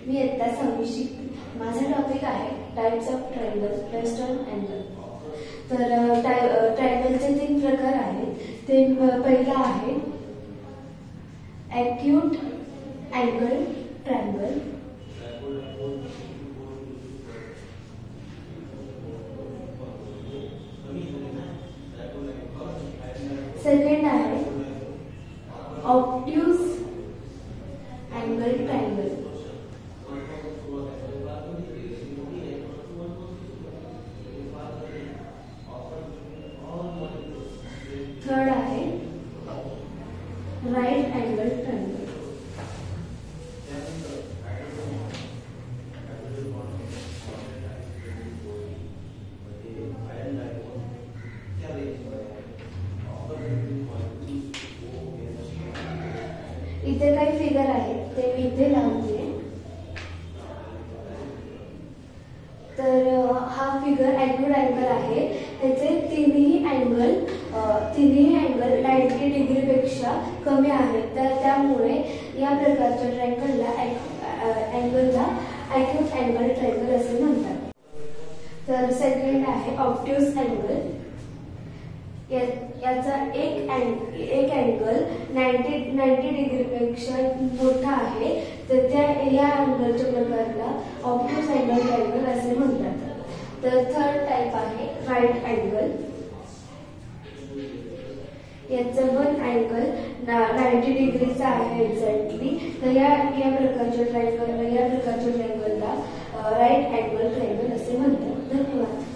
मी इयत्ता 6वी शिकते. माझा टॉपिक आहे types of triangle based on angle. तर ट्रायंगलचे 3 प्रकार आहेत. ते पहिला आहे ॲक्यूट अँगल ट्रायंगल. सेकंड आहे ऑब्ट्यूज अँगल ट्रायंगल. थर्ड आहे राईट अँगल ट्रायंगल. इथे काही फिगर आहेत ते मी इथे लावते. तर हा फिगर ॲक्यूट अँगल आहे. त्याचे तिन्ही अँगल 90 डिग्रीपेक्षा कमी आहेत. तर त्यामुळे या प्रकारच्या ट्रायंगलला ॲक्यूट अँगल ट्रायंगल असे म्हणतात. तर सेकंड आहे ऑब्ट्यूज अँगल. याचा एक अँगल 90 डिग्रीपेक्षा मोठा आहे. तर या अँगलच्या प्रकारला ऑब्ट्यूज अँगल ट्रायंगल असे म्हणतात. तर थर्ड टाइप आहे राईट अँगल. याचा पण अँगल 90 डिग्रीचा आहे एक्झॅक्टली. तर या प्रकारच्या ट्रायंगलला राईट अँगल ट्रायंगल असे म्हणतात. धन्यवाद.